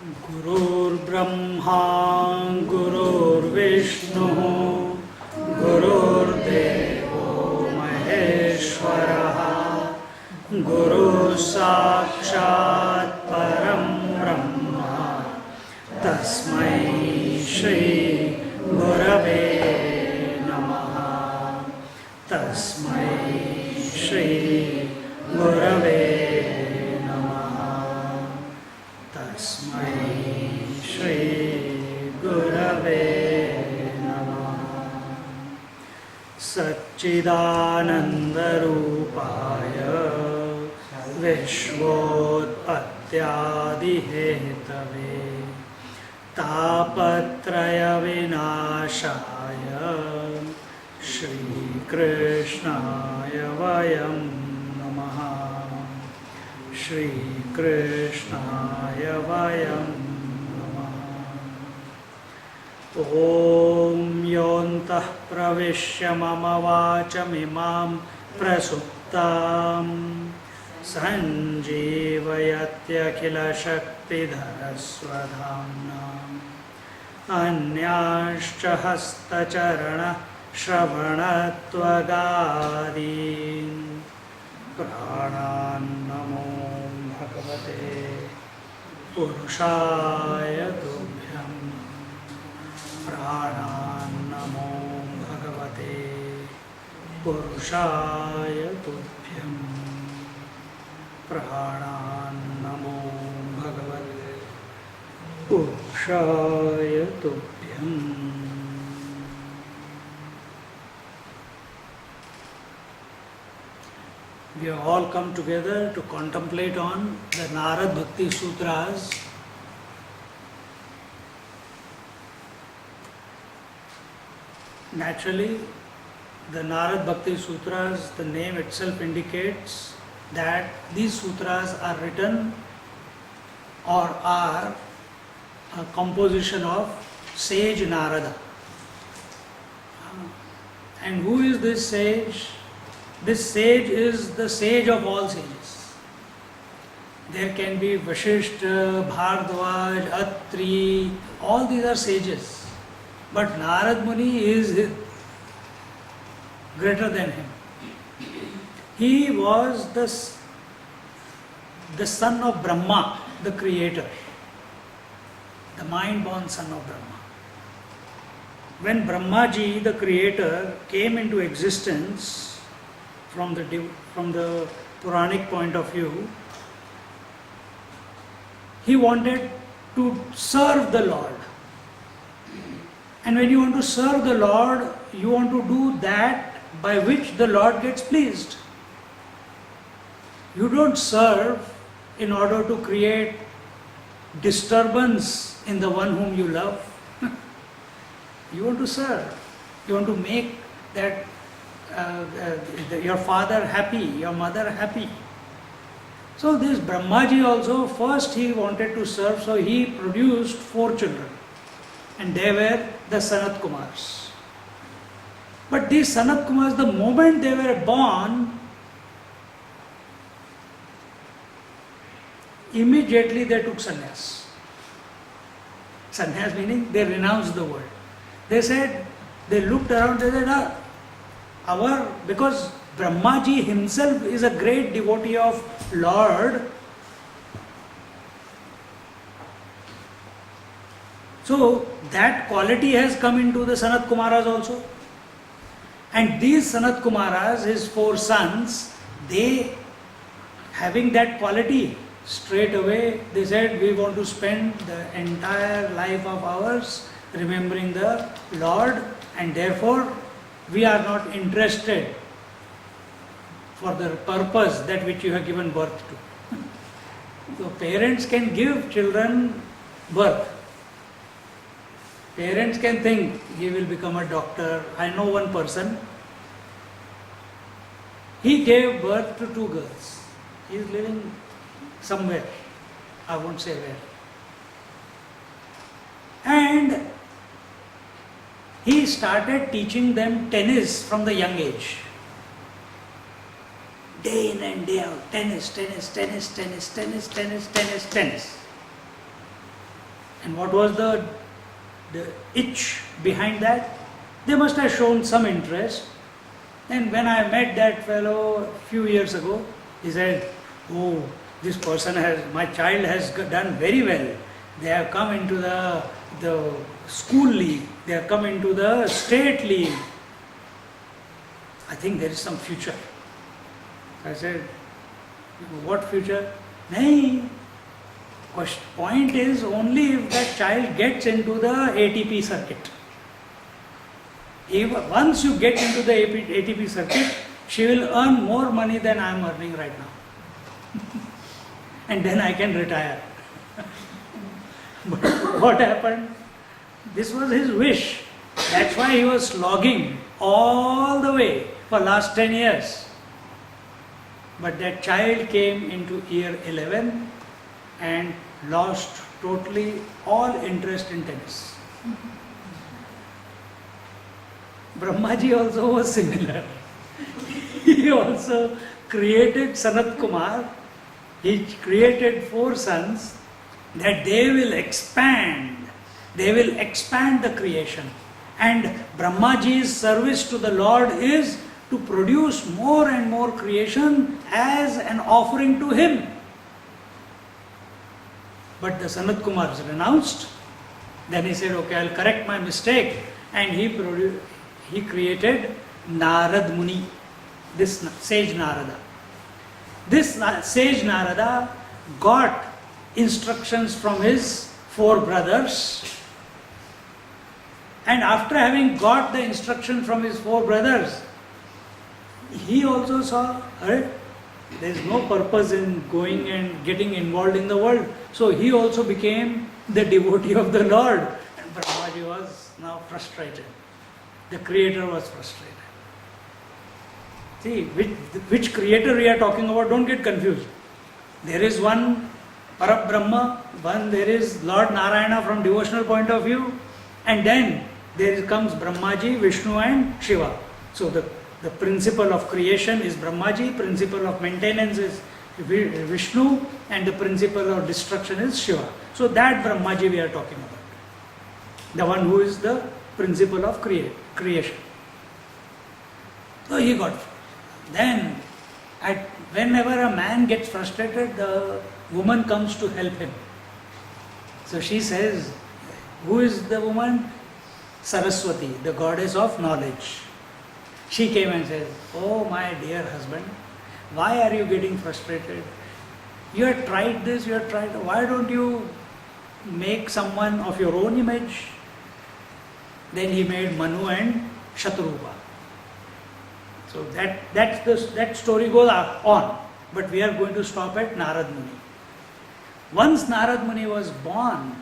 गुरुर्ब्रह्मा गुरुर्विष्णुः गुरुर्देवो महेश्वरः गुरुः साक्षात् परं ब्रह्म तस्मै श्री गुरवे नमः तस्मै श्री गुरवे नमः तस्मै श्री गुरवे नमः सच्चिदानन्दरूपाय विश्वोत्पत्त्यादिहेतवे तापत्रयविनाशाय श्रीकृष्णाय वयं नमः श्रीकृष्णाय वयं नमः ॐ योऽन्तः प्रविश्य मम वाचमिमां प्रसुप्तां सञ्जीवयत्यखिलशक्तिधरस्वधाम्ना अन्याश्च हस्तचरणश्रवणत्वगादीन् प्राणान्नमो भगवते पुरुषाय तुभ्यं प्राणान्नमो भगवते पुरुषाय तुभ्यं प्राणान्नमो भगवते पुरुषाय तुभ्यम् We have all come together to contemplate on the Narad Bhakti Sutras. Naturally, the Narad Bhakti Sutras, the name itself indicates that these sutras are written or are a composition of sage Narada. And who is this sage? This sage is the sage of all sages. There can be Vashishta, Bhardwaj, Atri, all these are sages. But Narad Muni is greater than him. He was the son of Brahma, the creator, the mind-born son of Brahma. When Brahmaji, the creator, came into existence, from the Puranic point of view, he wanted to serve the Lord. And when you want to serve the Lord, you want to do that by which the Lord gets pleased. You don't serve in order to create disturbance in the one whom you love. You want to serve. You want to make that your father happy, your mother happy. So this Brahmaji also, first he wanted to serve, so he produced 4 children. And they were the Sanat Kumars. But these Sanat Kumars, the moment they were born, immediately they took sannyas. Sannyas meaning they renounced the world. They said, they looked around, they said, because Brahmaji himself is a great devotee of Lord. So that quality has come into the Sanat Kumaras also. And these Sanat Kumaras, his 4 sons, they having that quality, straight away they said, we want to spend the entire life of ours remembering the Lord, and therefore we are not interested for the purpose that which you have given birth to. So parents can give children birth. Parents can think he will become a doctor. I know one person, he gave birth to 2 girls. He is living somewhere, I won't say where. And he started teaching them tennis from the young age. Day in and day out, tennis. And what was the itch behind that? They must have shown some interest. And when I met that fellow a few years ago, he said, "Oh, this person my child has done very well. They have come into the school league, they have come into the state league. I think there is some future." I said, "What future?" "Nahi. Point is only if that child gets into the ATP circuit. Once you get into the ATP circuit, she will earn more money than I am earning right now. And then I can retire." But what happened? This was his wish. That's why he was slogging all the way for last 10 years. But that child came into year 11 and lost totally all interest in tennis. Brahmaji also was similar. He also created Sanat Kumar. He created 4 sons that they will expand. They will expand the creation. And Brahmaji's service to the Lord is to produce more and more creation as an offering to him. But the Sanat Kumars renounced. Then he said, "Okay, I'll correct my mistake." And he created Narad Muni, this sage Narada. This sage Narada got instructions from his 4 brothers. And after having got the instruction from his 4 brothers, he also saw, there is no purpose in going and getting involved in the world. So he also became the devotee of the Lord. And Brahmaji was now frustrated. The creator was frustrated. See, which creator we are talking about, don't get confused. There is one Parabrahma, there is Lord Narayana from devotional point of view, and then there comes Brahmaji, Vishnu and Shiva. So the principle of creation is Brahmaji, principle of maintenance is Vishnu, and the principle of destruction is Shiva. So that Brahmaji we are talking about. The one who is the principle of creation. So he got. Then, whenever a man gets frustrated, the woman comes to help him. So she says, who is the woman? Saraswati, the goddess of knowledge. She came and says, "Oh my dear husband, why are you getting frustrated? You have tried this, you have tried, why don't you make someone of your own image?" Then he made Manu and Shatrupa. So that story goes on, but we are going to stop at Narad Muni. Once Narad Muni was born,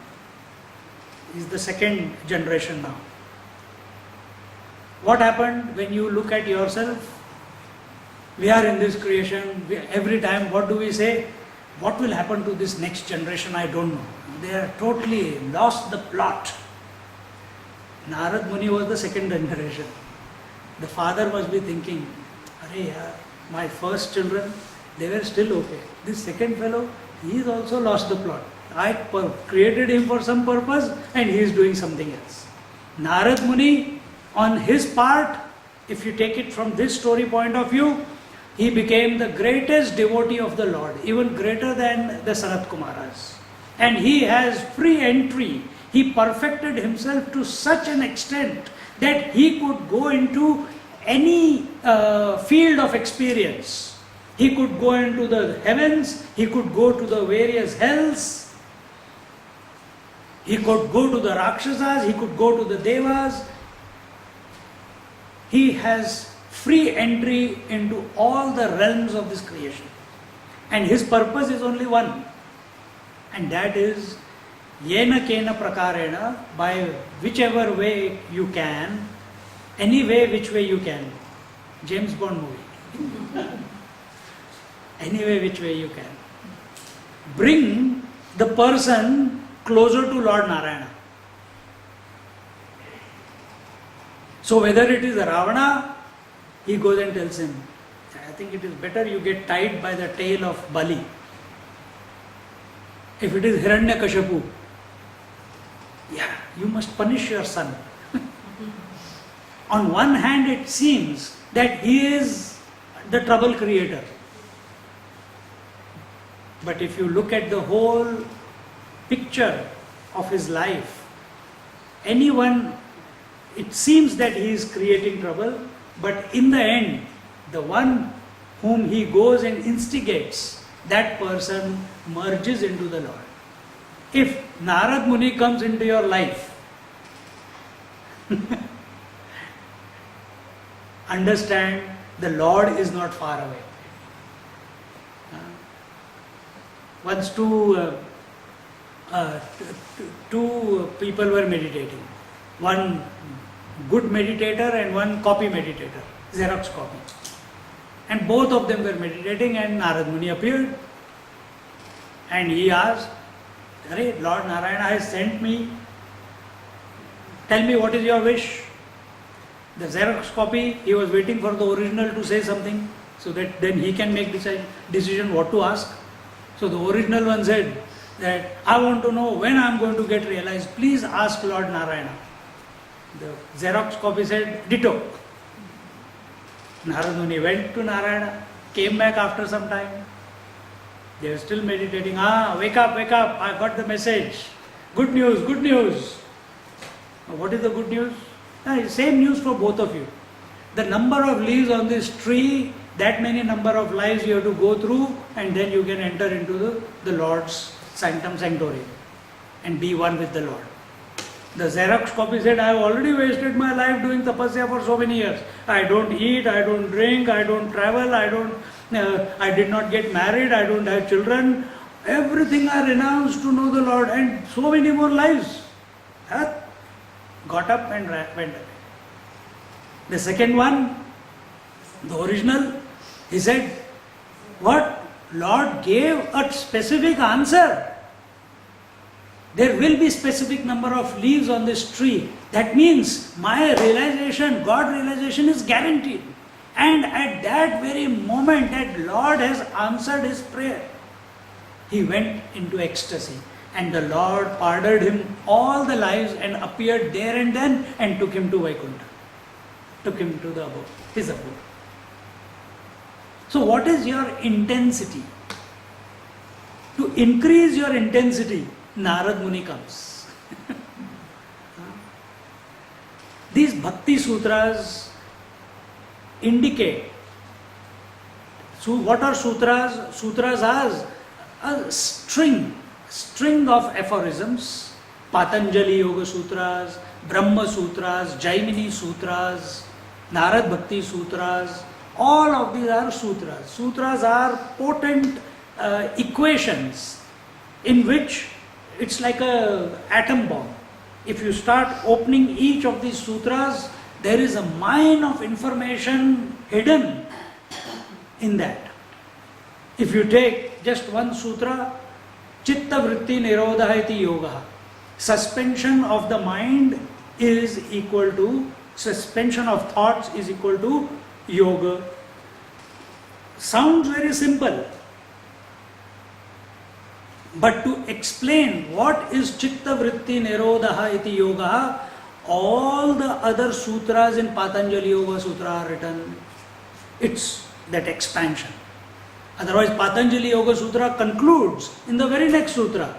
he is the 2nd generation now. What happened when you look at yourself? We are in this creation, every time what do we say? What will happen to this next generation? I don't know. They are totally lost the plot. Narad Muni was the 2nd generation. The father must be thinking, my first children, they were still okay. This 2nd fellow, he is also lost the plot. I created him for some purpose and he is doing something else. Narad Muni, on his part, if you take it from this story point of view, he became the greatest devotee of the Lord, even greater than the Sanat Kumaras. And he has free entry. He perfected himself to such an extent that he could go into any field of experience. He could go into the heavens, he could go to the various hells, he could go to the Rakshasas, he could go to the Devas. He has free entry into all the realms of this creation. And his purpose is only one. And that is, Yena Kena Prakarena, by whichever way you can, any way which way you can. James Bond movie. Any way which way you can. Bring the person closer to Lord Narayana. So whether it is Ravana, he goes and tells him, I think it is better you get tied by the tail of Bali. If it is Hiranyakashipu, Yeah, you must punish your son. On one hand, it seems that he is the trouble creator. But if you look at the whole picture of his life, anyone, it seems that he is creating trouble, but in the end, the one whom he goes and instigates, that person merges into the Lord. If Narad Muni comes into your life, understand the Lord is not far away. Once two people were meditating. One good meditator and one copy meditator, Xerox copy. And both of them were meditating and Narad Muni appeared. And he asked, "Arey, Lord Narayana has sent me. Tell me what is your wish?" The Xerox copy, he was waiting for the original to say something so that then he can make decision what to ask. So the original one said that, "I want to know when I am going to get realized. Please ask Lord Narayana." The Xerox copy said, "Ditto." Narad Muni went to Narayana, came back after some time. They were still meditating. Wake up, I got the message. Good news, good news. What is the good news? Same news for both of you. The number of leaves on this tree, that many number of lives you have to go through, and then you can enter into the Lord's sanctum sanctorum and be one with the Lord. The Xerox copy said, "I have already wasted my life doing tapasya for so many years. I don't eat, I don't drink, I don't travel, I did not get married, I don't have children. Everything I renounced to know the Lord, and so many more lives." Got up and went away. The second one, the original, he said, "What? Lord gave a specific answer. There will be specific number of leaves on this tree. That means my realization, God realization is guaranteed." And at that very moment that Lord has answered his prayer, he went into ecstasy. And the Lord pardoned him all the lives and appeared there and then and took him to Vaikuntha. Took him to the abode, his abode. So what is your intensity? To increase your intensity, Narad Muni comes. These Bhakti Sutras indicate. So what are Sutras? Sutras are a string of aphorisms. Patanjali Yoga Sutras, Brahma Sutras, Jaimini Sutras, Narad Bhakti Sutras, all of these are sutras. Sutras are potent equations in which it's like a atom bomb. If you start opening each of these sutras, there is a mine of information hidden in that. If you take just one sutra, Chitta Vritti Nirodha iti Yoga, suspension of the mind is equal to, suspension of thoughts is equal to yoga. Sounds very simple. But to explain what is Chitta Vritti Nirodha iti Yoga, all the other sutras in Patanjali Yoga Sutra are written. It's that expansion. Otherwise, Patanjali Yoga Sutra concludes in the very next sutra.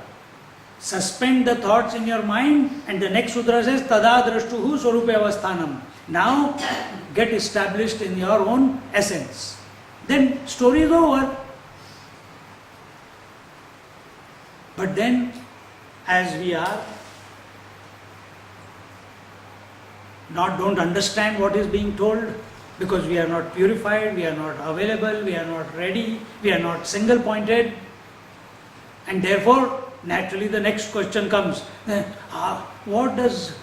Suspend the thoughts in your mind, and the next sutra says, Tada drashtuhu swarupe avasthanam. Now get established in your own essence. Then story is over. But then, as we are, don't understand what is being told, because we are not purified, we are not available, we are not ready, we are not single-pointed, and therefore, naturally the next question comes, what is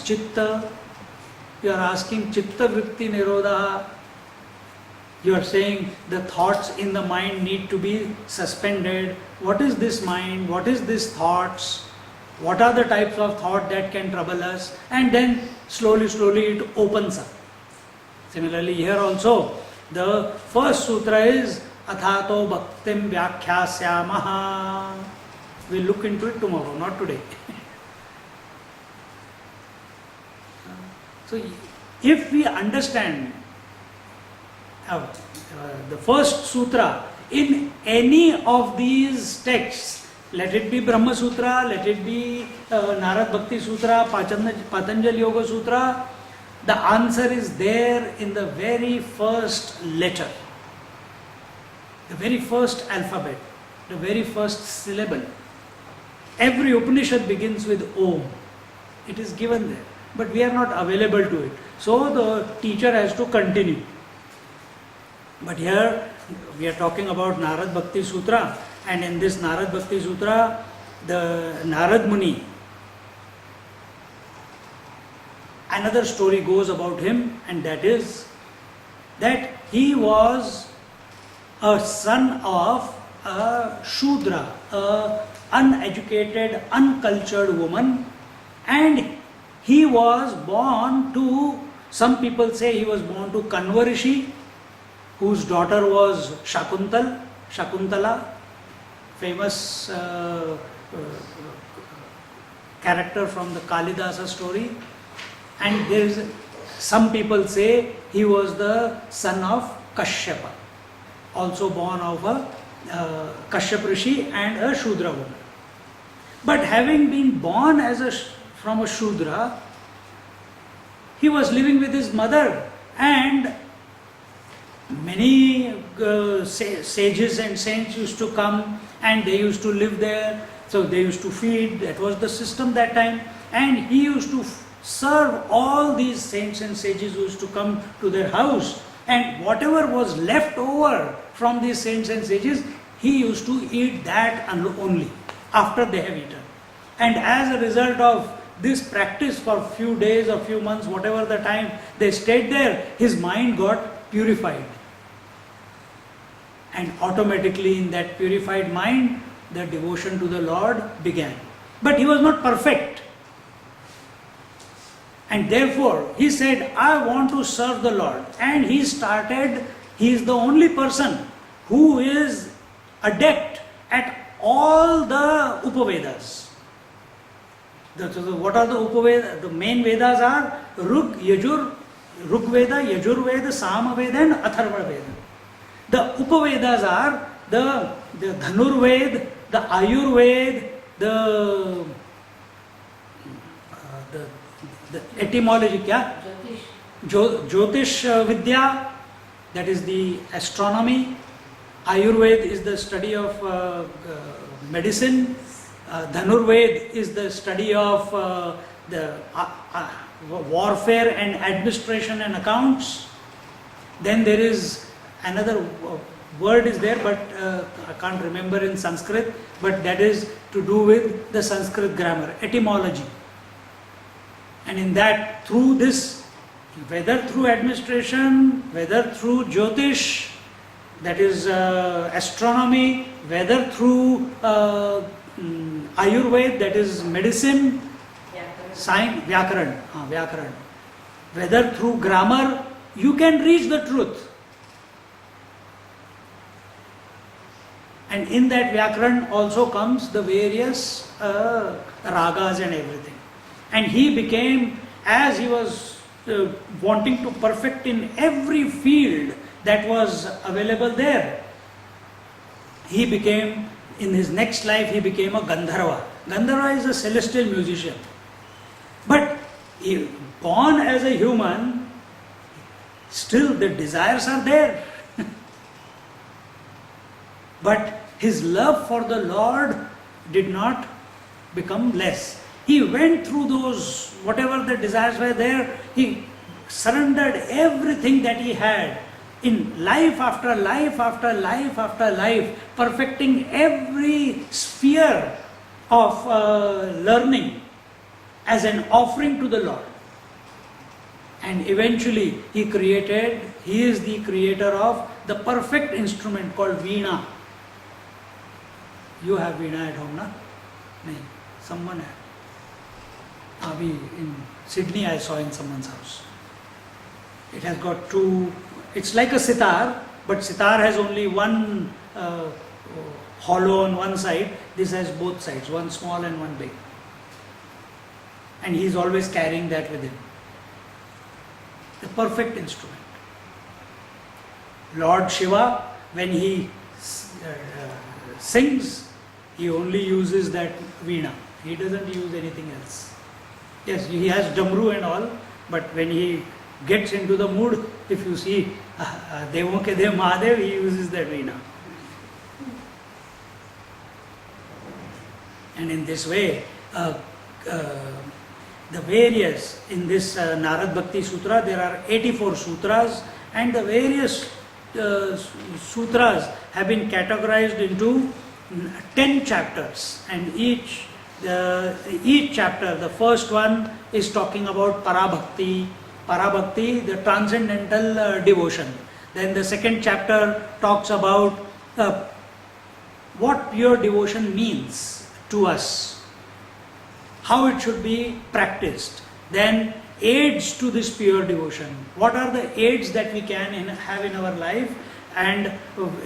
chitta? You are asking chitta vritti nirodha. You are saying the thoughts in the mind need to be suspended. What is this mind? What is this thoughts? What are the types of thought that can trouble us? And then slowly it opens up. Similarly, here also, the first sutra is Athato Bhaktim Vyakhyasamaha. We'll look into it tomorrow, not today. So if we understand the first sutra in any of these texts, let it be Brahma Sutra, let it be Narad Bhakti Sutra, Patanjali Yoga Sutra, the answer is there in the very first letter, the very first alphabet, the very first syllable. Every Upanishad begins with Om. It is given there, but we are not available to it. So the teacher has to continue. But here we are talking about Narad Bhakti Sutra, and in this Narad Bhakti Sutra, the Narad Muni, another story goes about him, and that is that he was a son of a Shudra, a uneducated, uncultured woman, and he was born to, some people say he was born to Kanva Rishi, whose daughter was Shakuntala, famous character from the Kalidasa story. And there is, some people say he was the son of Kashyapa, also born of a Kashyap Rishi and a Shudra woman. But having been born from a Shudra, he was living with his mother, and many sages and saints used to come and they used to live there. So they used to feed, that was the system that time, and he used to serve all these saints and sages who used to come to their house, and whatever was left over from these saints and sages, he used to eat that only after they have eaten. And as a result of this practice for a few days or few months, whatever the time they stayed there, his mind got purified. And automatically in that purified mind, the devotion to the Lord began. But he was not perfect. And therefore, he said, I want to serve the Lord. And he is the only person who is adept at all the Upavedas. What are the Upavedas? The main Vedas are Rug Veda, Yajur Veda, Sama Veda and Atharva Veda. The Upavedas are the Dhanur Veda, the Ayur Veda, the etymology, Jyotish Vidya, that is the astronomy. Ayurveda is the study of medicine. Dhanurved is the study of the warfare and administration and accounts. Then there is another word is there, but I can't remember in Sanskrit, but that is to do with the Sanskrit grammar, etymology. And in that, through this, whether through administration, whether through Jyotish, that is astronomy, whether through Ayurveda, that is medicine, science, Vyakaran, whether through grammar, you can reach the truth. And in that Vyakaran also comes the various ragas and everything. And he became, as he was wanting to perfect in every field that was available there, he became, in his next life, he became a Gandharva. Gandharva is a celestial musician. But born as a human, still the desires are there. But his love for the Lord did not become less. He went through those, whatever the desires were there, he surrendered everything that he had in life after life after life after life, perfecting every sphere of learning as an offering to the Lord. And eventually he is the creator of the perfect instrument called Veena. You have Veena at home, na? No, someone had. In Sydney I saw in someone's house. It has got two, it's like a sitar, but sitar has only one hollow on one side. This has both sides, one small and one big. And he is always carrying that with him. the perfect instrument. Lord Shiva, when he sings, he only uses that veena. He doesn't use anything else. Yes, he has damru and all, but when he gets into the mood, if you see Devon ke Dev Mahadev, he uses that veena. And in this way, the various, in this Narad Bhakti Sutra, there are 84 sutras, and the various sutras have been categorized into 10 chapters, and each chapter, the first one is talking about Parabhakti, the transcendental devotion. Then the second chapter talks about what pure devotion means to us, how it should be practiced. Then aids to this pure devotion. What are the aids that we can have in our life and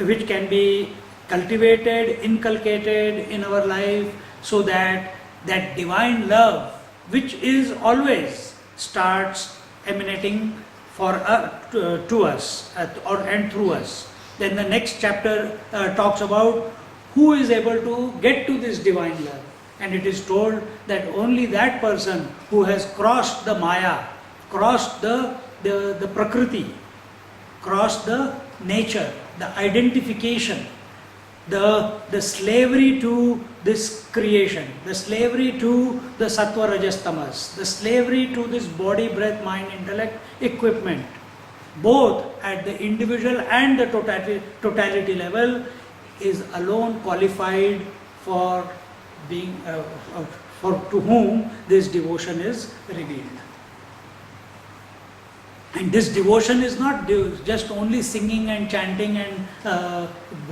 which can be cultivated, inculcated in our life, so that that divine love, which is always, starts emanating to us and through us. Then the next chapter talks about who is able to get to this divine love. And it is told that only that person who has crossed the Maya, crossed the Prakriti, crossed the nature, the identification, the slavery to this creation, the slavery to the Sattva Rajas Tamas, the slavery to this body, breath, mind, intellect, equipment, both at the individual and the totality level, is alone qualified for being to whom this devotion is revealed. And this devotion is not just only singing and chanting and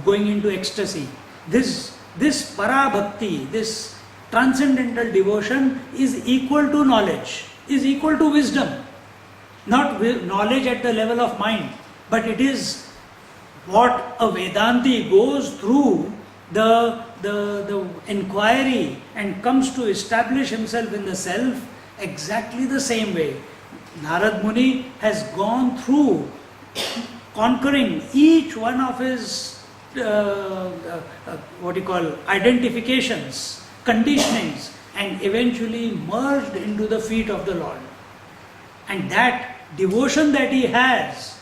going into ecstasy. This Parabhakti, this transcendental devotion is equal to knowledge, is equal to wisdom. Not knowledge at the level of mind, but it is what a Vedanti goes through the inquiry and comes to establish himself in the self exactly the same way. Narad Muni has gone through conquering each one of his identifications, conditionings, and eventually merged into the feet of the Lord. And that devotion that he has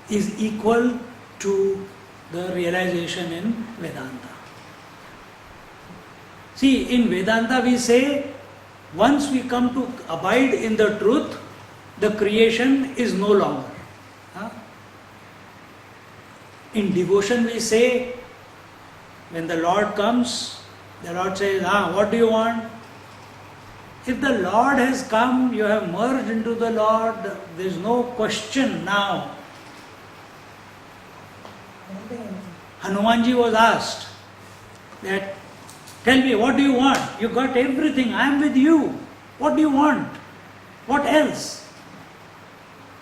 is equal to the realization in Vedanta. See, in Vedanta we say, once we come to abide in the truth, the creation is no longer. In devotion we say, when the Lord comes, the Lord says, what do you want? If the Lord has come, you have merged into the Lord, there is no question now. Hanumanji was asked that, tell me, what do you want? You got everything, I am with you. What do you want? What else?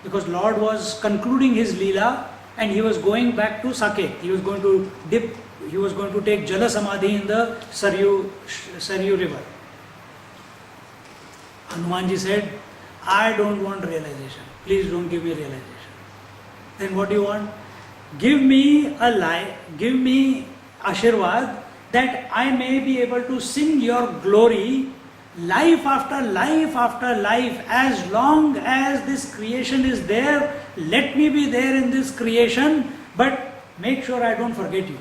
Because Lord was concluding his Leela and he was going back to Saket. He was going to take Jala Samadhi in the Saryu river. Hanumanji said, I don't want realization. Please don't give me realization. Then what do you want? Give me a lie, give me Ashirvad, that I may be able to sing your glory life after life after life. As long as this creation is there, let me be there in this creation, but make sure I don't forget you.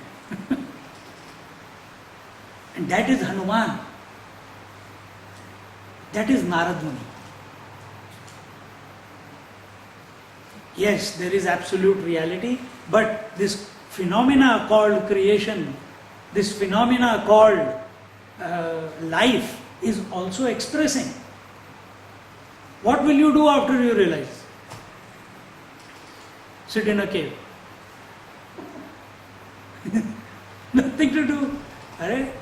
And that is Hanuman. That is Narad Muni. Yes, there is absolute reality, but this phenomena called creation, this phenomena called life is also expressing. What will you do after you realize? Sit in a cave. Nothing to do. Alright?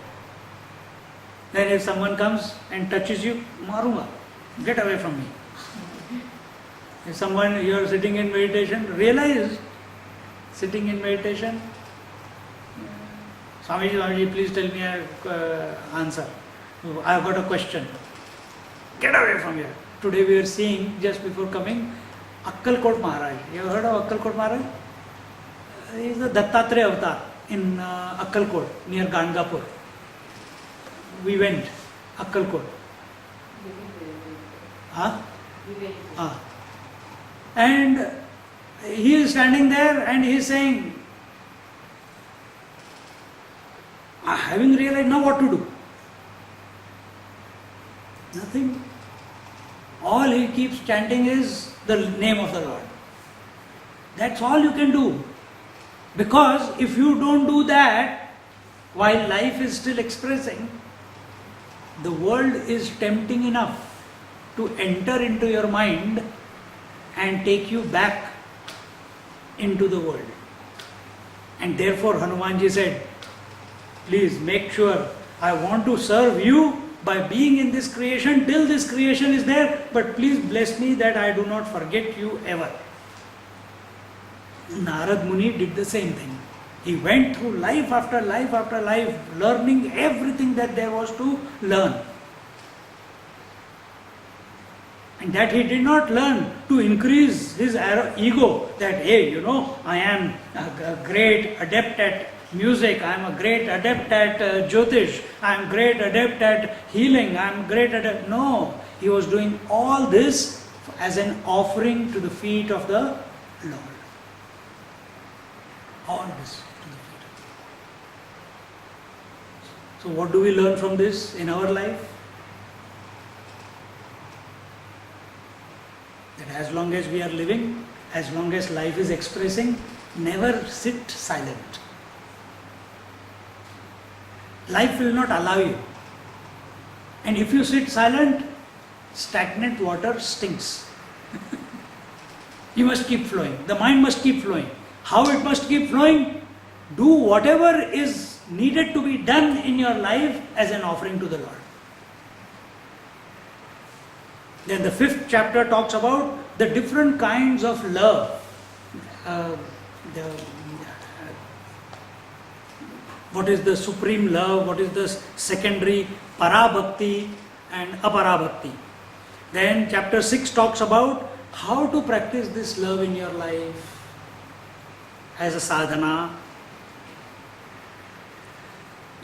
Then if someone comes and touches you, marunga, get away from me. If someone, you are sitting in meditation, realize, sitting in meditation, Swamiji, please tell me an answer. I have got a question. Get away from here. Today we are seeing, just before coming, Akkalkot Maharaj. You have heard of Akkalkot Maharaj? He is the Dattatreya avatar in Akkalkot, near Gangapur. We went, Akkalkot. Huh? And he is standing there and he is saying, having realized now what to do? Nothing. All he keeps chanting is the name of the Lord. That's all you can do. Because if you don't do that, while life is still expressing, the world is tempting enough to enter into your mind and take you back into the world. And therefore Hanumanji said, please make sure I want to serve you by being in this creation till this creation is there, but please bless me that I do not forget you ever. Narad Muni did the same thing. He went through life after life after life, learning everything that there was to learn. And that he did not learn to increase his ego, that hey, I am a great adept at music, I am a great adept at Jyotish, I am great adept at healing, I am great adept. No, he was doing all this as an offering to the feet of the Lord. All this to the feet of the Lord. So what do we learn from this in our life? That as long as we are living, as long as life is expressing, never sit silent. Life will not allow you. And if you sit silent, stagnant water stinks. You must keep flowing. The mind must keep flowing. How it must keep flowing? Do whatever is needed to be done in your life as an offering to the Lord. Then the 5th chapter talks about the different kinds of love. What is the supreme love? What is the secondary parabhakti and aparabhakti? Then chapter 6 talks about how to practice this love in your life as a sadhana.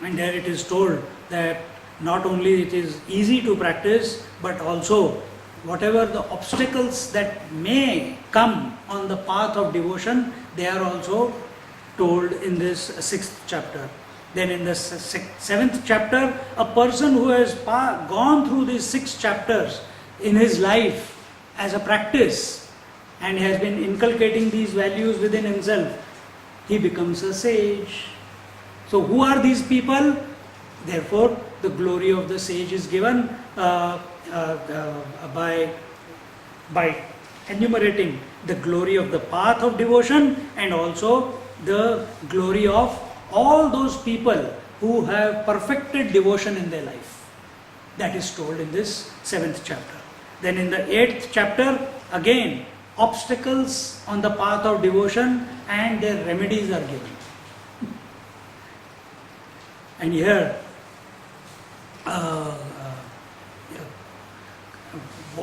And there it is told that not only it is easy to practice, but also whatever the obstacles that may come on the path of devotion, they are also told in this 6th chapter. Then in the 7th chapter, a person who has gone through these 6 chapters in his life as a practice and has been inculcating these values within himself, he becomes a sage. So who are these people? Therefore, the glory of the sage is given by enumerating the glory of the path of devotion and also the glory of all those people who have perfected devotion in their life. That is told in this 7th chapter. Then in the 8th chapter, again, obstacles on the path of devotion and their remedies are given. And here,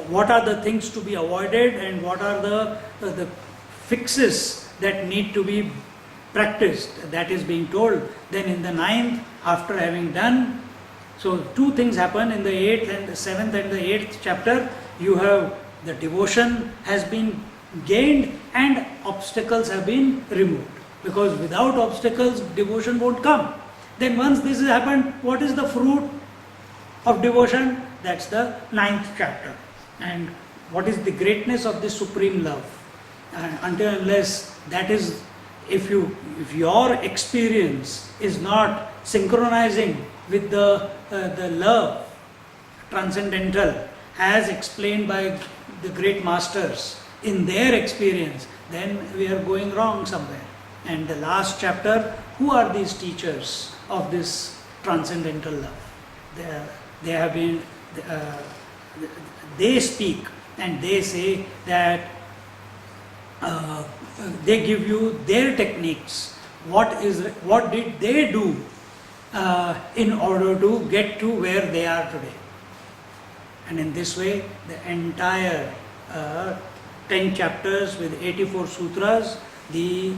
what are the things to be avoided and what are the fixes that need to be practiced, that is being told. Then in the 9th, after having done, so 2 things happen in the 8th and the 7th and the 8th chapter. You have the devotion has been gained and obstacles have been removed, because without obstacles devotion won't come. Then once this has happened, what is the fruit of devotion? That's the 9th chapter. And what is the greatness of this supreme love? Until unless that is, if your experience is not synchronizing with the love transcendental as explained by the great masters in their experience, then we are going wrong somewhere. And the last chapter, who are these teachers of this transcendental love? They have been, they speak and they say that they give you their techniques. What did they do in order to get to where they are today? And in this way, the entire 10 chapters with 84 sutras, the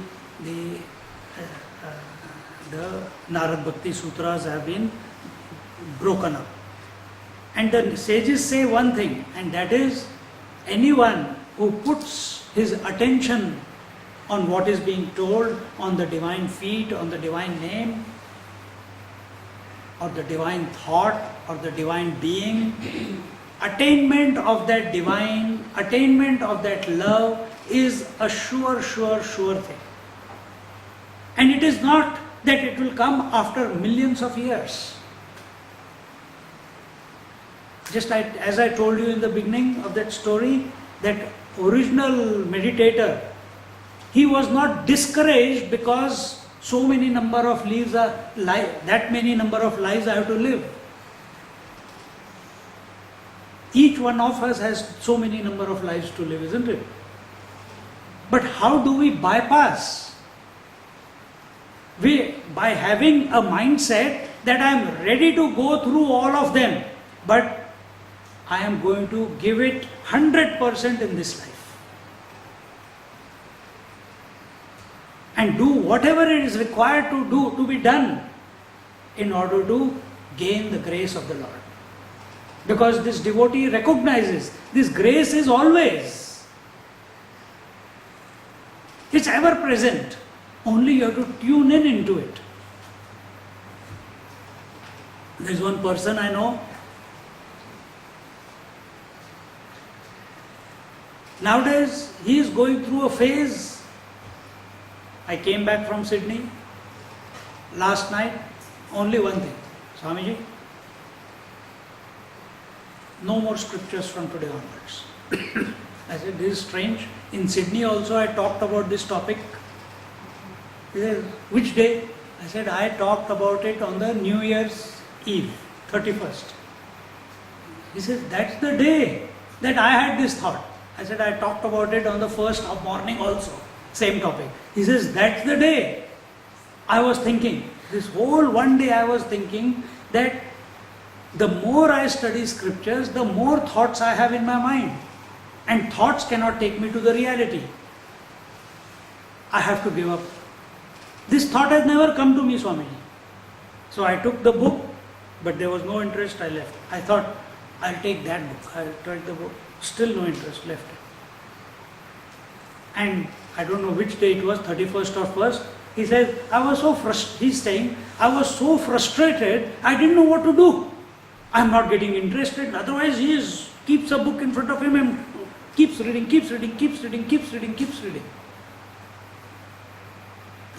Narad Bhakti Sutras have been broken up. And the sages say one thing, and that is, anyone who puts his attention on what is being told, on the divine feet, on the divine name, or the divine thought, or the divine being, attainment of that divine, attainment of that love is a sure thing. And it is not that it will come after millions of years. Just as I told you in the beginning of that story, that original meditator, he was not discouraged because so many number of lives are that many number of lives I have to live. Each one of us has so many number of lives to live, isn't it? But how do we bypass? By having a mindset that I am ready to go through all of them, but I am going to give it 100% in this life. And do whatever it is required to do, to be done, in order to gain the grace of the Lord. Because this devotee recognizes this grace is always. It's ever present. Only you have to tune in into it. There's one person I know. Nowadays, he is going through a phase. I came back from Sydney last night. Only one thing. Swamiji, no more scriptures from today onwards. I said, this is strange. In Sydney also I talked about this topic. He said, which day? I said, I talked about it on the New Year's Eve, 31st. He said, that's the day that I had this thought. I said, I talked about it on the first of morning also, same topic. He says, that's the day I was thinking. This whole one day I was thinking that the more I study scriptures, the more thoughts I have in my mind. And thoughts cannot take me to the reality. I have to give up. This thought has never come to me, Swamiji. So I took the book, but there was no interest, I left. I thought, I'll take that book. I tried the book, still no interest, left it. And I don't know which day it was, 31st or 1st. He says, he's saying, I was so frustrated, I didn't know what to do. I'm not getting interested. Otherwise, he keeps a book in front of him and keeps reading.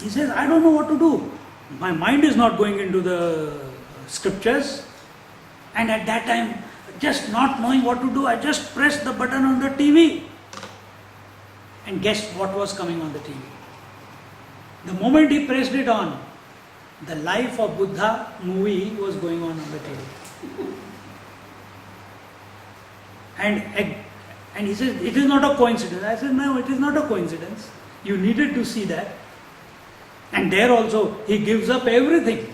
He says, I don't know what to do. My mind is not going into the scriptures. And at that time, just not knowing what to do, I just pressed the button on the TV. And guess what was coming on the TV? The moment he pressed it on, the Life of Buddha movie was going on the TV. And he says, it is not a coincidence. I said, no, it is not a coincidence. You needed to see that. And there also, he gives up everything.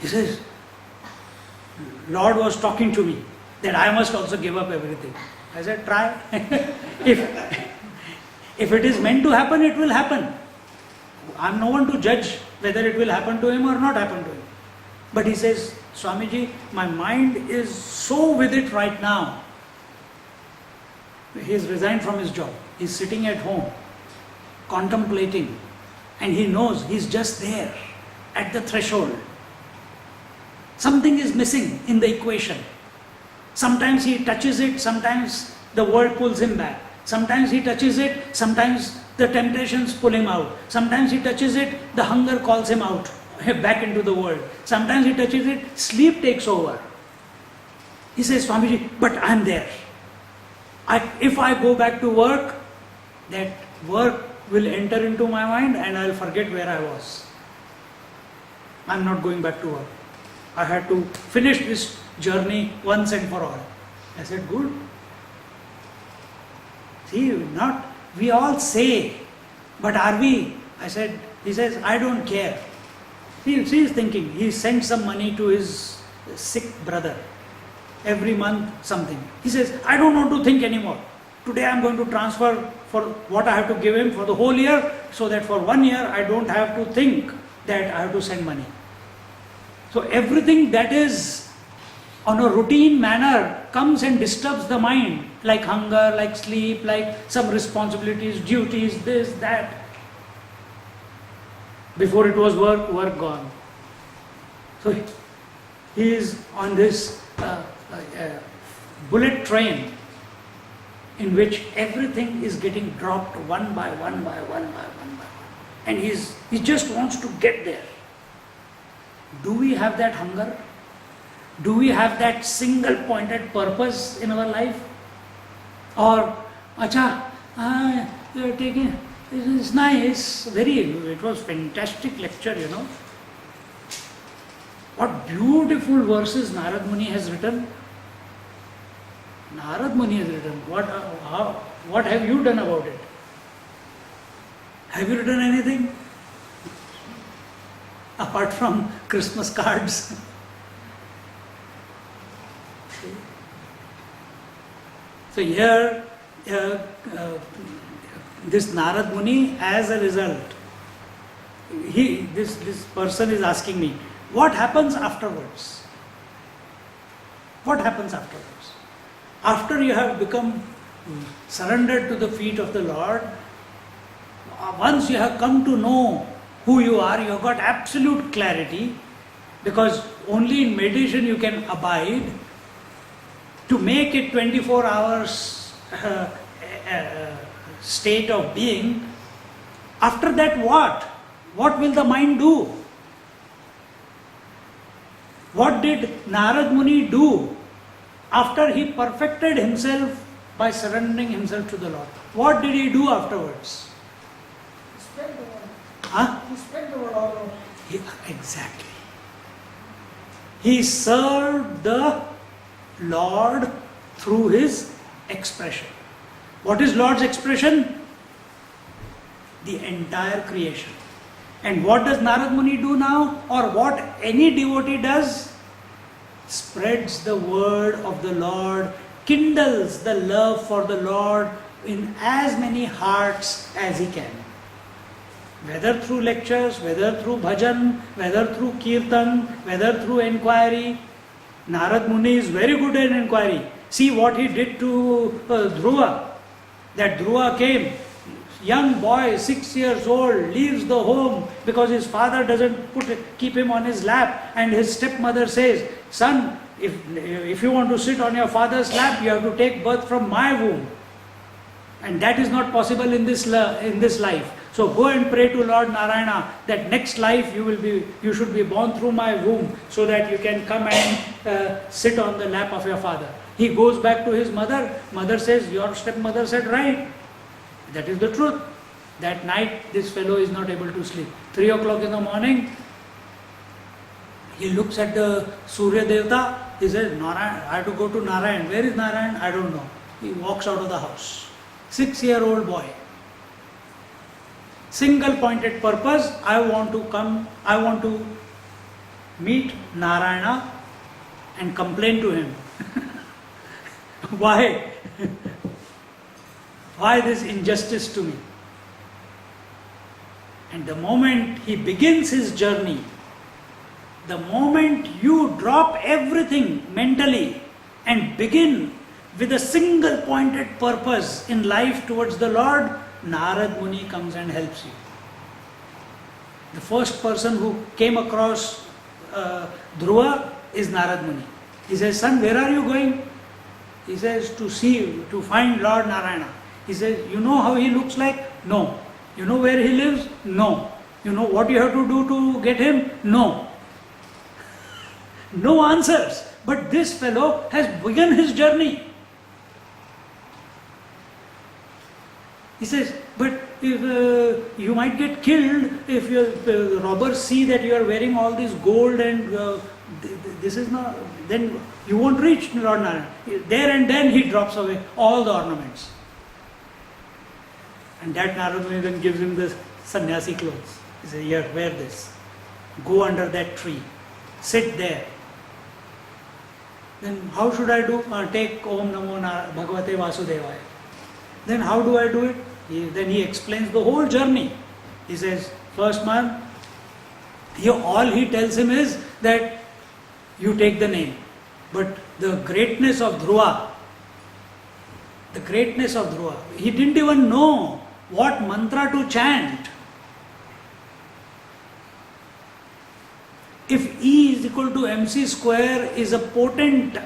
He says, Lord was talking to me that I must also give up everything. I said, try. If it is meant to happen, it will happen. I am no one to judge whether it will happen to him or not happen to him. But he says, Swamiji, my mind is so with it right now. He has resigned from his job. He is sitting at home, contemplating. And he knows he is just there, at the threshold. Something is missing in the equation. Sometimes he touches it, sometimes the world pulls him back. Sometimes he touches it, sometimes the temptations pull him out. Sometimes he touches it, the hunger calls him out, back into the world. Sometimes he touches it, sleep takes over. He says, Swamiji, but I am there. If I go back to work, that work will enter into my mind and I will forget where I was. I am not going back to work. I had to finish this journey once and for all. I said, good. See, we all say, but are we? He says, I don't care. See, he's thinking, he sent some money to his sick brother. every month something. He says, I don't want to think anymore. Today I am going to transfer for what I have to give him for the whole year, so that for 1 year I don't have to think that I have to send money. So everything that is on a routine manner comes and disturbs the mind, like hunger, like sleep, like some responsibilities, duties, this, that. Before it was work, work gone. So he is on this bullet train in which everything is getting dropped one by one by one by one by one. And he just wants to get there. Do we have that hunger? Do we have that single pointed purpose in our life? Or, you are taking, it is nice, it was fantastic lecture, What beautiful verses Narad Muni has written. Narad Muni has written. What have you done about it? Have you written anything? Apart from Christmas cards. So here, this Narad Muni, as a result, this person is asking me, what happens afterwards? What happens afterwards? After you have become surrendered to the feet of the Lord, once you have come to know who you are, you have got absolute clarity, because only in meditation you can abide. To make it 24 hours state of being, after that what? What will the mind do? What did Narad Muni do after he perfected himself by surrendering himself to the Lord? What did he do afterwards? He spread the word. Huh? He spread the word all over. Exactly. He served the Lord through his expression. What is Lord's expression? The entire creation. And what does Narad Muni do now? Or what any devotee does? Spreads the word of the Lord, kindles the love for the Lord in as many hearts as he can. Whether through lectures, whether through bhajan, whether through kirtan, whether through enquiry. Narad Muni is very good at inquiry. See what he did to Dhruva. That Dhruva came, young boy, 6 years old, leaves the home because his father doesn't keep him on his lap, and his stepmother says, son, if you want to sit on your father's lap, you have to take birth from my womb. And that is not possible in this life. So go and pray to Lord Narayana that next life you should be born through my womb, so that you can come and sit on the lap of your father. He goes back to his mother. Mother says, your stepmother said right. That is the truth. That night this fellow is not able to sleep. 3 o'clock in the morning, he looks at the Surya Devta. He says, Narayan, I have to go to Narayan. Where is Narayan? I don't know. He walks out of the house. 6-year-old boy. Single pointed purpose, I want to meet Narayana and complain to him. Why? Why this injustice to me? And the moment he begins his journey, the moment you drop everything mentally and begin with a single pointed purpose in life towards the Lord, Narad Muni comes and helps you. The first person who came across Dhruva is Narad Muni. He says, son, where are you going? He says, to find Lord Narayana. He says, you know how he looks like? No. You know where he lives? No. You know what you have to do to get him? No. No answers. But this fellow has begun his journey. He says, but if you might get killed if the robbers see that you are wearing all this gold and this is not, then you won't reach Lord Narayana. There and then he drops away all the ornaments. And that Narad Muni then gives him the sannyasi clothes. He says, here, wear this. Go under that tree. Sit there. Then how should I do? Take Om Namo Bhagavate Vasudevaya. Then how do I do it? Then he explains the whole journey. He says, first month, all he tells him is that you take the name. But the greatness of Dhruva, he didn't even know what mantra to chant. If E is equal to mc square is a potent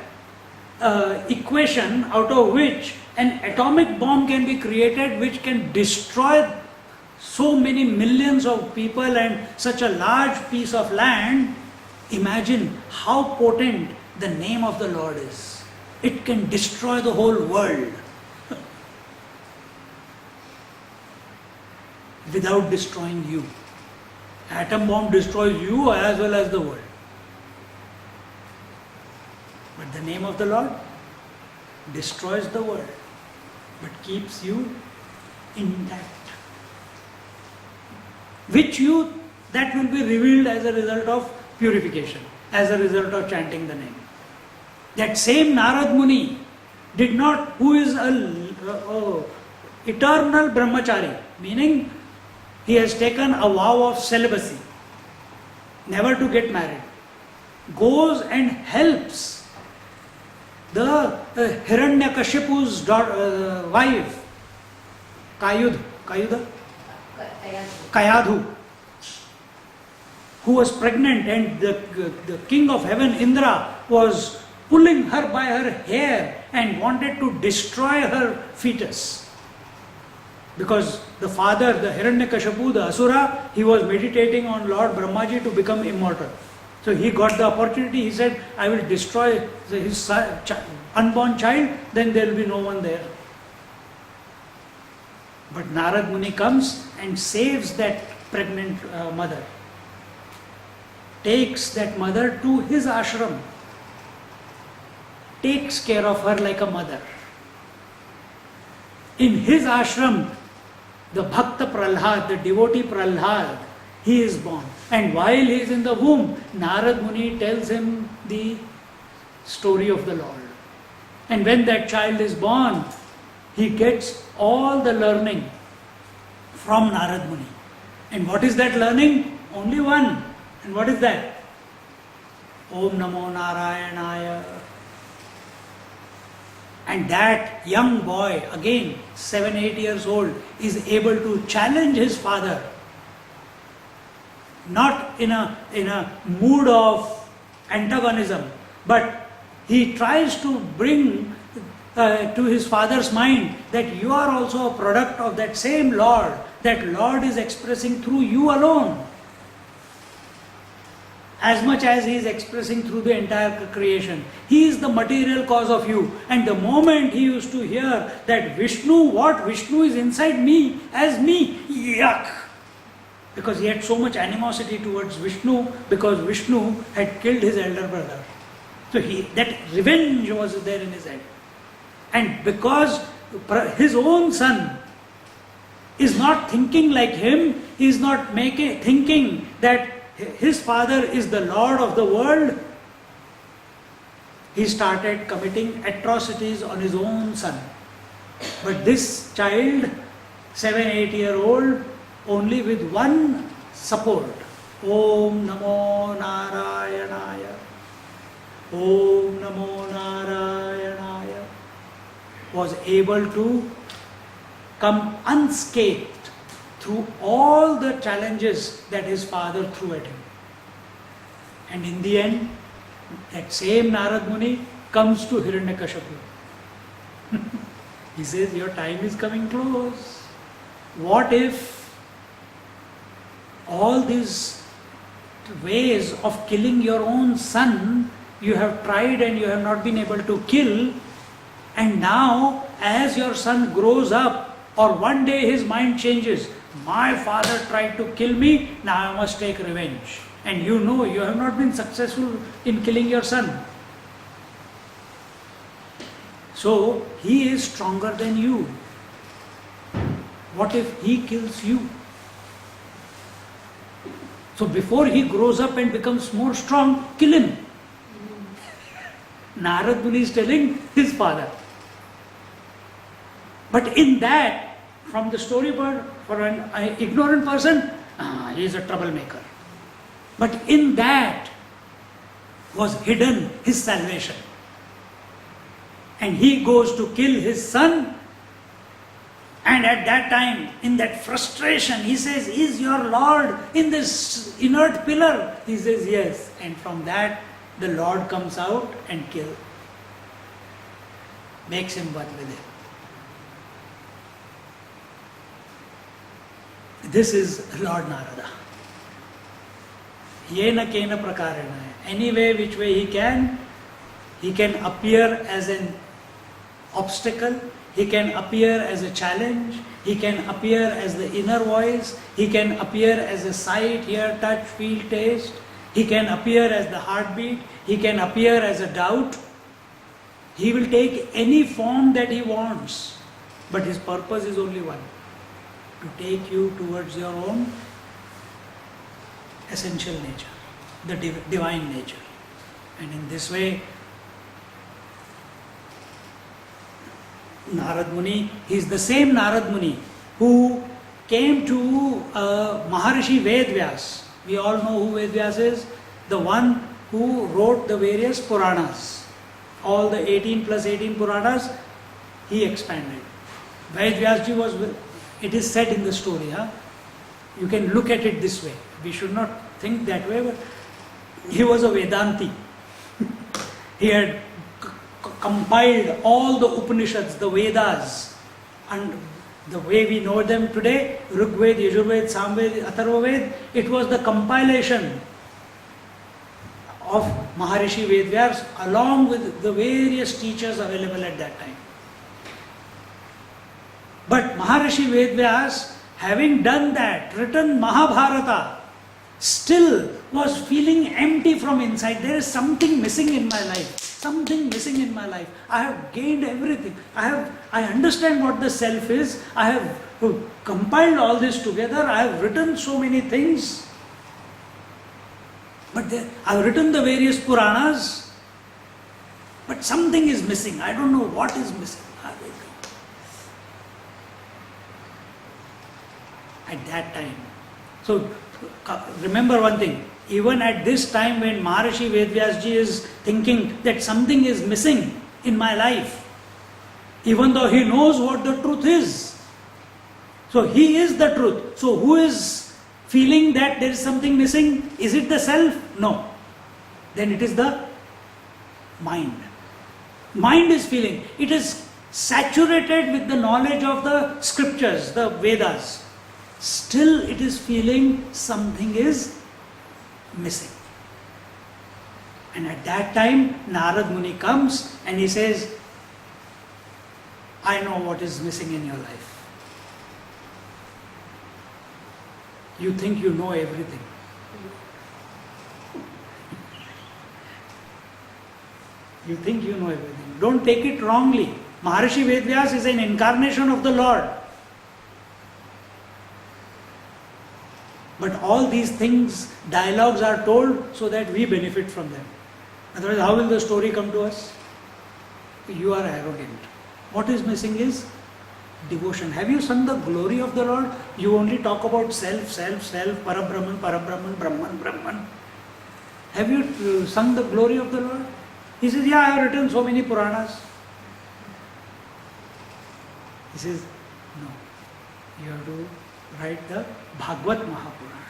equation out of which an atomic bomb can be created which can destroy so many millions of people and such a large piece of land, imagine how potent the name of the Lord is. It can destroy the whole world without destroying you. Atom bomb destroys you as well as the world. But the name of the Lord destroys the world, but keeps you intact. That will be revealed as a result of purification, as a result of chanting the name. That same Narad Muni who is a eternal brahmachari, meaning he has taken a vow of celibacy, never to get married, goes and helps the Hiranyakashipu's wife, Kayadhu, who was pregnant, and the king of heaven, Indra, was pulling her by her hair and wanted to destroy her fetus. Because the father, the Hiranyakashipu, the Asura, he was meditating on Lord Brahmaji to become immortal. So he got the opportunity, he said, I will destroy his unborn child, then there will be no one there. But Narad Muni comes and saves that pregnant mother. Takes that mother to his ashram. Takes care of her like a mother. In his ashram, the Bhakta Prahlad, the devotee Prahlad, he is born. And while he is in the womb, Narad Muni tells him the story of the Lord. And when that child is born, he gets all the learning from Narad Muni. And what is that learning? Only one. And what is that? Om Namo Narayanaya. And that young boy, again 7-8 years old, is able to challenge his father. Not in a mood of antagonism, but he tries to bring to his father's mind that you are also a product of that same Lord. That Lord is expressing through you alone, as much as he is expressing through the entire creation. He is the material cause of you. And the moment he used to hear that Vishnu is inside me, as me, yuck! Because he had so much animosity towards Vishnu, because Vishnu had killed his elder brother. So that revenge was there in his head. And because his own son is not thinking like him, he is not thinking that his father is the Lord of the world, he started committing atrocities on his own son. But this child, 7-8-year-old, only with one support, Om Namo Narayanaya, Om Namo Narayanaya, was able to come unscathed through all the challenges that his father threw at him. And in the end, that same Narad Muni comes to Hiranyakashipu. He says, your time is coming close. What if all these ways of killing your own son, you have tried and you have not been able to kill, and now as your son grows up, or one day his mind changes, my father tried to kill me, now I must take revenge. And you know you have not been successful in killing your son. So he is stronger than you. What if he kills you? So before he grows up and becomes more strong, kill him. Narad Muni is telling his father. But in that, from the storyboard, for an ignorant person, he is a troublemaker. But in that was hidden his salvation. And he goes to kill his son. And at that time, in that frustration, he says, "Is your Lord in this inert pillar?" He says, "Yes." And from that, the Lord comes out and makes him one with him. This is Lord Narada. Yena kena prakarena. Any way, which way he can appear as an obstacle, he can appear as a challenge, he can appear as the inner voice, he can appear as a sight, hear, touch, feel, taste, he can appear as the heartbeat, he can appear as a doubt. He will take any form that he wants, but his purpose is only one: to take you towards your own essential nature, the divine nature. And in this way, Narad Muni, he is the same Narad Muni who came to Maharishi Vedvyas. We all know who Vedvyas is, the one who wrote the various Puranas. All the 18 plus 18 Puranas, he expanded. Vedvyasji was, it is said in the story, you can look at it this way. We should not think that way, but he was a Vedanti. He had compiled all the Upanishads, the Vedas, and the way we know them today, Rigved, Yajurved, Samved, Atharvaved, it was the compilation of Maharishi Vedvyas along with the various teachers available at that time. But Maharishi Vedvyas, having done that, written Mahabharata, still was feeling empty from inside. There is something missing in my life. Something missing in my life. I have gained everything. I understand what the self is. I have compiled all this together. I have written so many things. But I have written the various Puranas. But something is missing. I don't know what is missing. At that time. So remember one thing. Even at this time when Maharishi Vedvyasji is thinking that something is missing in my life, even though he knows what the truth is. So he is the truth. So who is feeling that there is something missing? Is it the self? No. Then it is the mind. Mind is feeling. It is saturated with the knowledge of the scriptures, the Vedas. Still it is feeling something is missing. And at that time, Narad Muni comes and he says, I know what is missing in your life. You think you know everything. You think you know everything. Don't take it wrongly. Maharishi Vedvyas is an incarnation of the Lord. But all these things, dialogues are told so that we benefit from them. Otherwise, how will the story come to us? You are arrogant. What is missing is devotion. Have you sung the glory of the Lord? You only talk about self, self, self, Parabrahman, Parabrahman, Brahman, Brahman. Have you sung the glory of the Lord? He says, yeah, I have written so many Puranas. He says, no. You have to write the Bhagavad Mahapurana,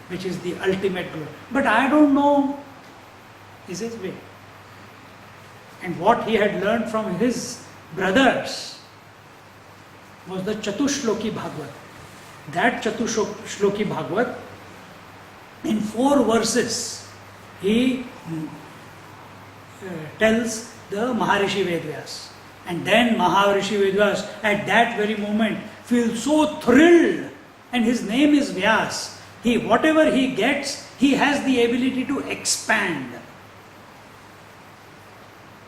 which is the ultimate glory. But I don't know. He says, wait. And what he had learned from his brothers was the Chatushloki Bhagavad. That Chatushloki Bhagavad, in 4 verses, he tells the Maharishi Vedvyas. And then Maharishi Vedvyas at that very moment feels so thrilled. And his name is Vyas. Whatever he gets, he has the ability to expand.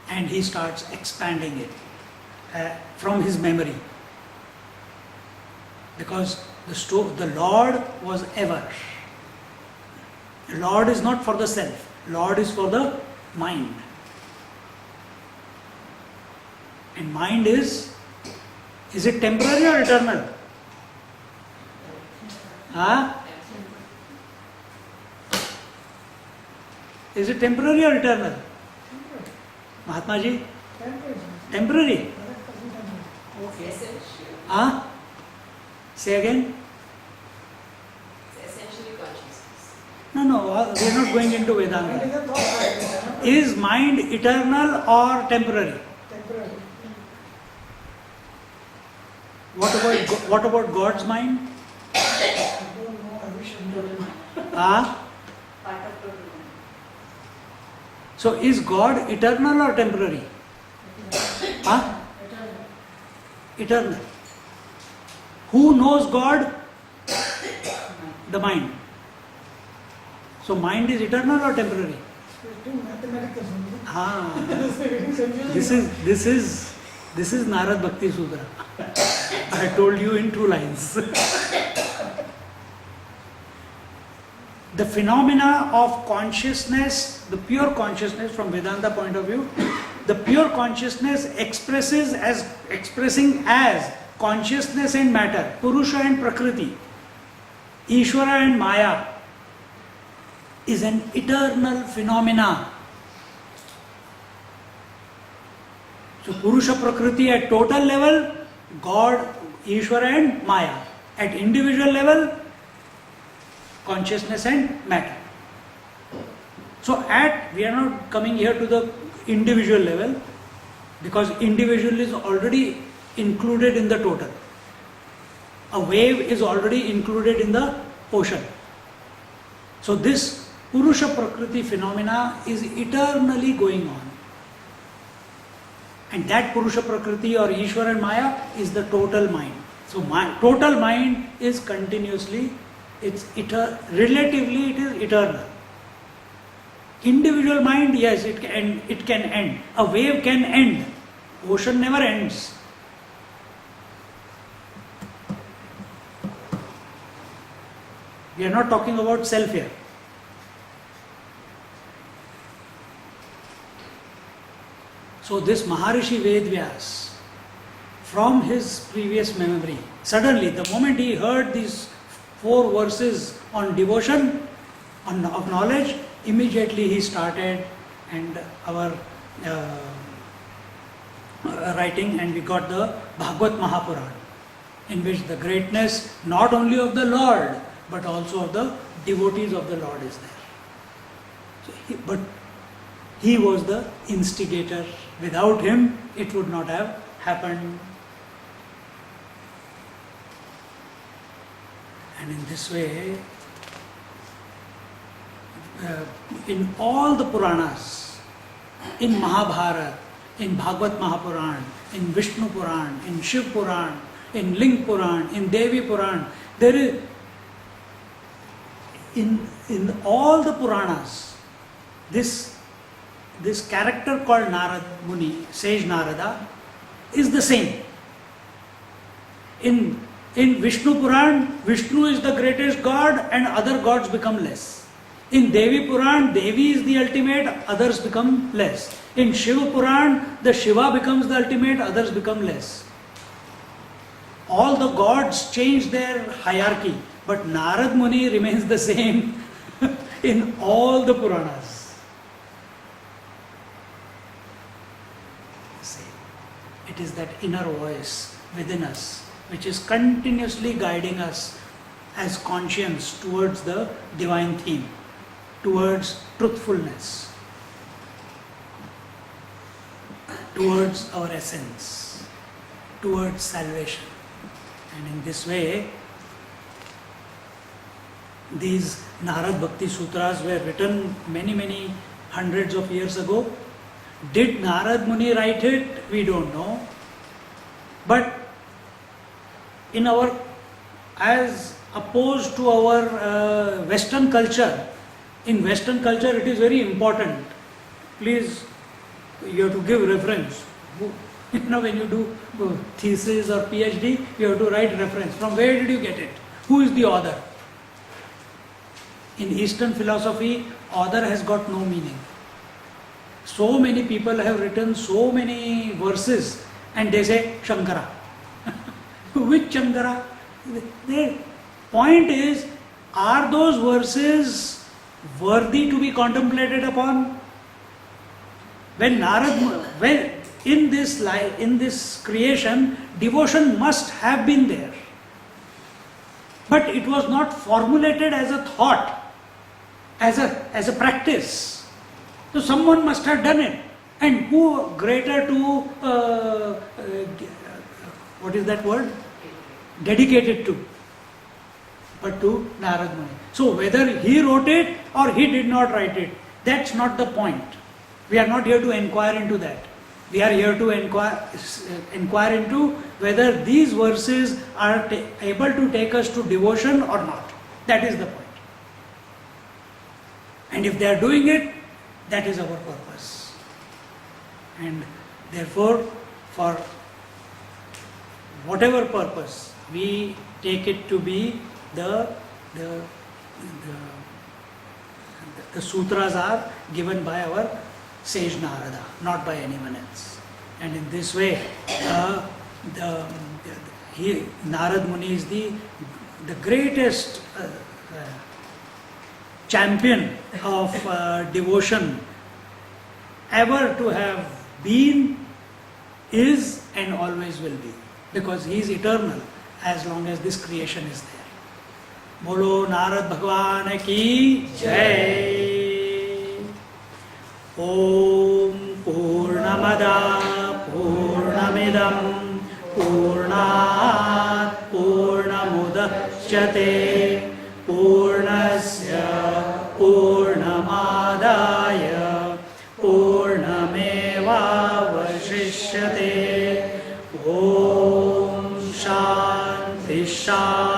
And he starts expanding it from his memory. Because the Lord was ever. Lord is not for the self. Lord is for the mind. And mind is it temporary or eternal? Huh? Is it temporary or eternal? Mahatma ji? Temporary. Okay. Huh? Say again? It's essentially consciousness. No, we are not going into Vedanta. Is mind eternal or temporary? Temporary. What about God's mind? I don't know, I wish I knew. Ah, Part of total mind. so is God eternal or temporary? Ah, eternal. Who knows God? The mind. So mind is eternal or temporary? It's too mathematical. Ah, This this is Narad Bhakti Sutra. I told you in 2 lines. The phenomena of consciousness, the pure consciousness from Vedanta point of view, the pure consciousness expressing as consciousness and matter, Purusha and Prakriti, Ishvara and Maya, is an eternal phenomena. So Purusha Prakriti at total level, God, Ishvara and Maya. At individual level, consciousness and matter. So we are not coming here to the individual level, because individual is already included in the total. A wave is already included in the ocean. So this Purusha Prakriti phenomena is eternally going on. And that Purusha Prakriti or Ishvara and Maya is the total mind. So total mind is continuously, relatively it is eternal. Individual mind, yes, it can end. A wave can end. Ocean never ends. We are not talking about self here. So this Maharishi Vedvyas, from his previous memory, suddenly the moment he heard these 4 verses on devotion, of knowledge, immediately he started and our writing, and we got the Bhagavad Mahapuran, in which the greatness not only of the Lord but also of the devotees of the Lord is there. So he was the instigator. Without him, it would not have happened. And in this way, in all the Puranas, in Mahabharata, in Bhagavad Mahapuran, in Vishnu Puran, in Shiv Puran, in Ling Puran, in Devi Puran, there is, in all the Puranas, this character called Narad Muni, Sage Narada, is the same. In Vishnu Puran, Vishnu is the greatest god and other gods become less. In Devi Puran, Devi is the ultimate, others become less. In Shiva Puran, the Shiva becomes the ultimate, others become less. All the gods change their hierarchy, but Narad Muni remains the same in all the Puranas. It is that inner voice within us which is continuously guiding us as conscience towards the divine theme, towards truthfulness, towards our essence, towards salvation. And in this way, these Narad Bhakti Sutras were written many hundreds of years ago. Did Narad Muni write it? We don't know. But in our, as opposed to our Western culture, in Western culture it is very important. Please, you have to give reference. You know, when you do thesis or PhD, you have to write reference. From where did you get it? Who is the author? In Eastern philosophy, author has got no meaning. So many people have written so many verses, and they say Shankara. Which Shankara? The point is, are those verses worthy to be contemplated upon? When in this life, in this creation, devotion must have been there. But it was not formulated as a thought, as a practice. So someone must have done it. And who greater to, what is that word? Dedicated to, but to Narad Muni. So whether he wrote it or he did not write it, that's not the point. We are not here to inquire into that. We are here to inquire into whether these verses are able to take us to devotion or not. That is the point. And if they are doing it, that is our purpose. And therefore, for whatever purpose, we take it to be the sutras are given by our sage Narada, not by anyone else. And in this way, Narad Muni is the greatest champion of devotion ever to have been, is, and always will be, because he is eternal as long as this creation is there. Bolo Narad Bhagwan ki Jai. Om Purnamada Purnamidam Purnat Purnamudachyate Purnasya Purnamadaya Purnameva Vashishyate. Om Shanti Shanti